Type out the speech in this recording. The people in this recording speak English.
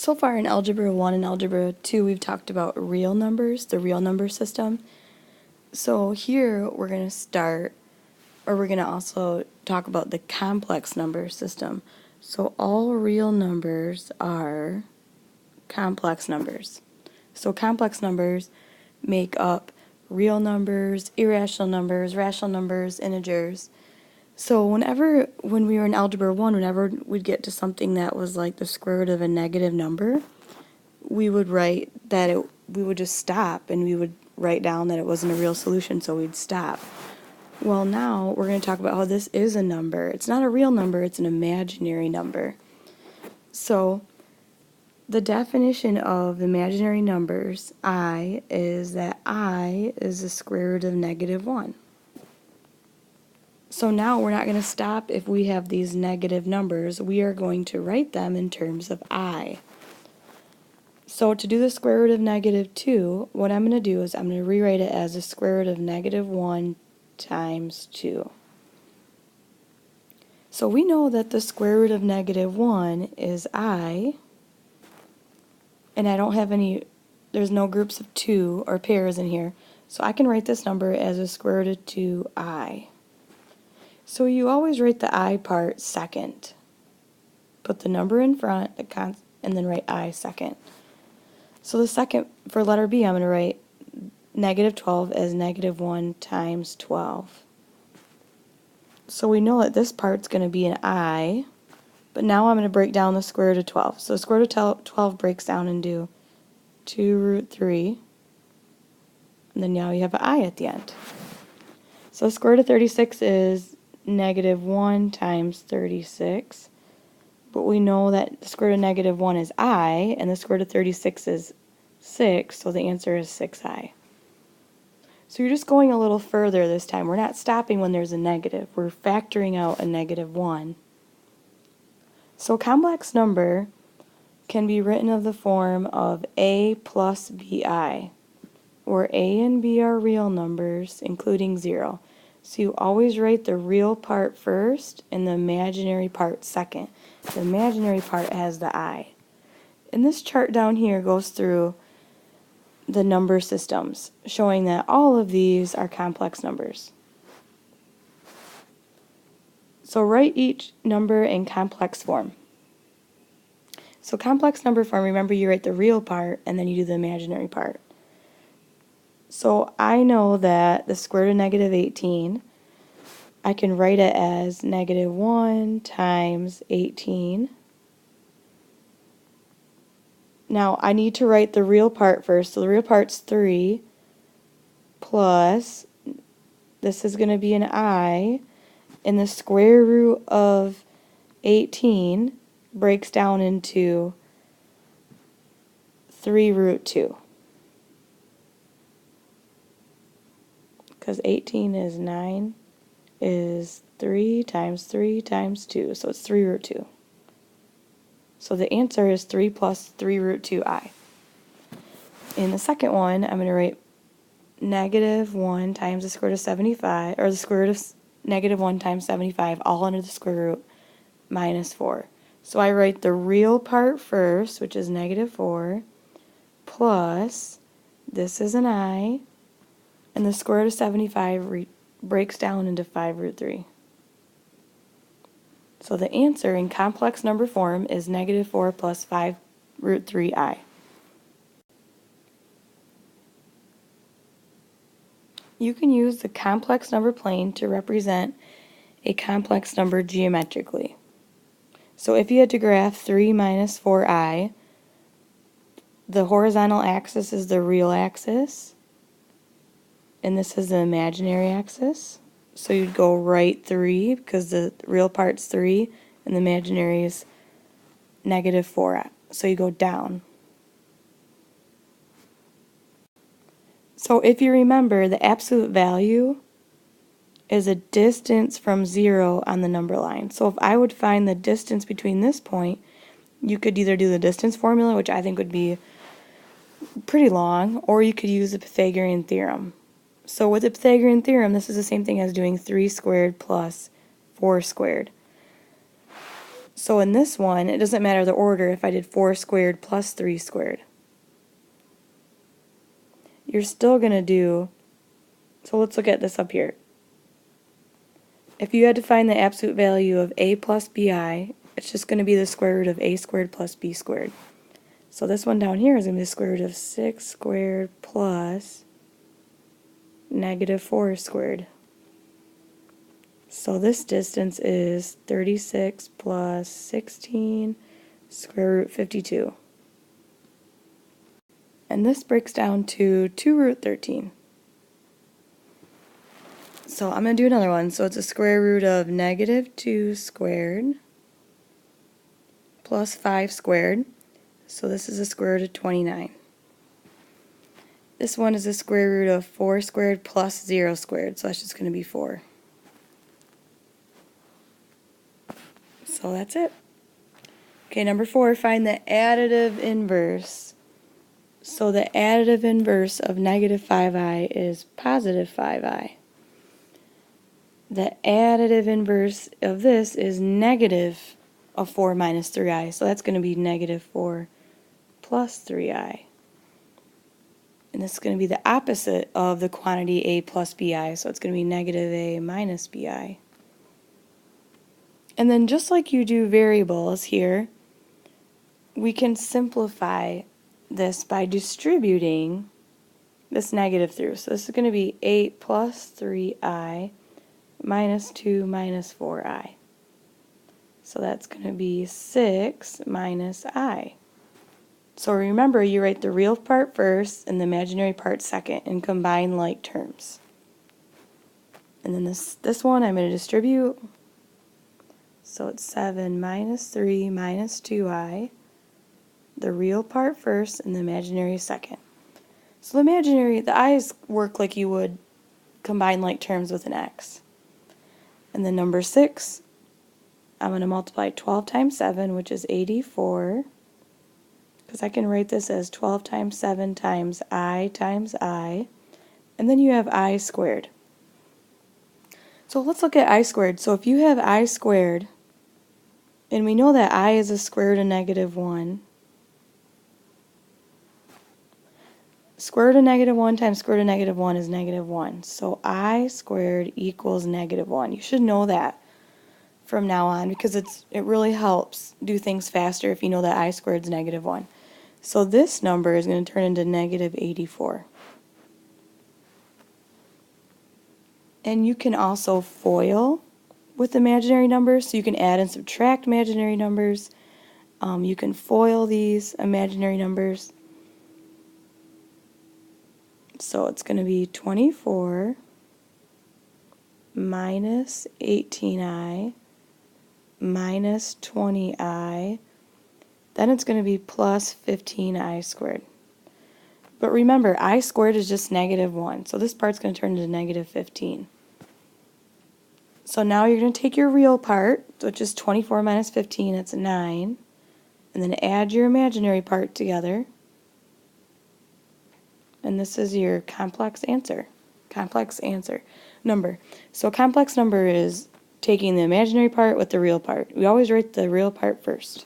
So far in Algebra 1 and Algebra 2, we've talked about real numbers, the real number system. So here we're going to also talk about the complex number system. So all real numbers are complex numbers. So complex numbers make up real numbers, irrational numbers, rational numbers, integers. So when we were in Algebra 1, whenever we'd get to something that was like the square root of a negative number, we would we would just stop and we would write down that it wasn't a real solution, so we'd stop. Well, now we're going to talk about how this is a number. It's not a real number, it's an imaginary number. So the definition of imaginary numbers, I, is that I is the square root of -1. So now we're not going to stop if we have these negative numbers. We are going to write them in terms of I. So to do the square root of -2, what I'm going to do is I'm going to rewrite it as the square root of -1 times 2. So we know that the square root of -1 is I, and I don't have there's no groups of 2 or pairs in here, so I can write this number as a square root of 2I. So you always write the I part second. Put the number in front, and then write I second. So the second, for letter B, I'm going to write -12 as -1 times 12. So we know that this part's going to be an I, but now I'm going to break down the square root of 12. So the square root of 12 breaks down into 2 root 3, and then now you have an I at the end. So the square root of 36 is -1 times 36. But we know that the square root of -1 is I, and the square root of 36 is 6, so the answer is 6I. So you're just going a little further this time. We're not stopping when there's a negative. We're factoring out a -1. So a complex number can be written of the form of A plus BI, where A and B are real numbers, including 0. So you always write the real part first and the imaginary part second. The imaginary part has the I. And this chart down here goes through the number systems, showing that all of these are complex numbers. So write each number in complex form. So complex number form, remember you write the real part and then you do the imaginary part. So I know that the square root of -18, I can write it as -1 times 18. Now I need to write the real part first. So the real part's 3 plus, this is going to be an I, and the square root of 18 breaks down into 3 root 2. Because 18 is 9, is 3 times 2, so it's 3 root 2. So the answer is 3 plus 3 root 2I. In the second one, I'm going to write -1 times the square root of 75, or the square root of -1 times 75, all under the square root, minus 4. So I write the real part first, which is -4, plus, this is an I, and the square root of 75 breaks down into 5 root 3. So the answer in complex number form is -4 plus 5 root 3I. You can use the complex number plane to represent a complex number geometrically. So if you had to graph 3 minus 4I, the horizontal axis is the real axis, and this is the imaginary axis. So you'd go right 3 because the real part's 3 and the imaginary is -4. So you go down. So if you remember, the absolute value is a distance from 0 on the number line. So if I would find the distance between this point, you could either do the distance formula, which I think would be pretty long, or you could use the Pythagorean theorem. So with the Pythagorean theorem, this is the same thing as doing 3 squared plus 4 squared. So in this one, it doesn't matter the order if I did 4 squared plus 3 squared. You're still going to do, so let's look at this up here. If you had to find the absolute value of a plus bi, it's just going to be the square root of a squared plus b squared. So this one down here is going to be the square root of 6 squared plus negative 4 squared. So this distance is 36 plus 16 square root 52. And this breaks down to 2 root 13. So I'm going to do another one. So it's a square root of negative 2 squared plus 5 squared. So this is a square root of 29. This one is a square root of 4 squared plus 0 squared. So that's just going to be 4. So that's it. Okay, number 4, find the additive inverse. So the additive inverse of negative 5i is positive 5i. The additive inverse of this is negative of 4 minus 3i. So that's going to be negative 4 plus 3i. And this is going to be the opposite of the quantity a plus bi. So it's going to be negative a minus bi. And then just like you do variables here, we can simplify this by distributing this negative through. So this is going to be 8 plus 3i minus 2 minus 4i. So that's going to be 6 minus i. So remember, you write the real part first and the imaginary part second and combine like terms. And then this one I'm going to distribute. So it's 7 minus 3 minus 2i. The real part first and the imaginary second. So the i's work like you would combine like terms with an x. And then number 6, I'm going to multiply 12 times 7, which is 84. Because I can write this as 12 times 7 times I. And then you have I squared. So let's look at I squared. So if you have I squared, and we know that I is a square root of negative 1. Square root of negative 1 times square root of negative 1 is negative 1. So I squared equals negative 1. You should know that from now on because it really helps do things faster if you know that I squared is negative 1. So this number is going to turn into negative 84. And you can also FOIL with imaginary numbers, so you can add and subtract imaginary numbers. You can FOIL these imaginary numbers. So it's going to be 24 minus 18i minus 20i. Then it's going to be plus 15i squared. But remember, I squared is just negative 1. So this part's going to turn into negative 15. So now you're going to take your real part, which is 24 minus 15, it's 9. And then add your imaginary part together. And this is your complex answer. Complex answer. Number. So a complex number is taking the imaginary part with the real part. We always write the real part first.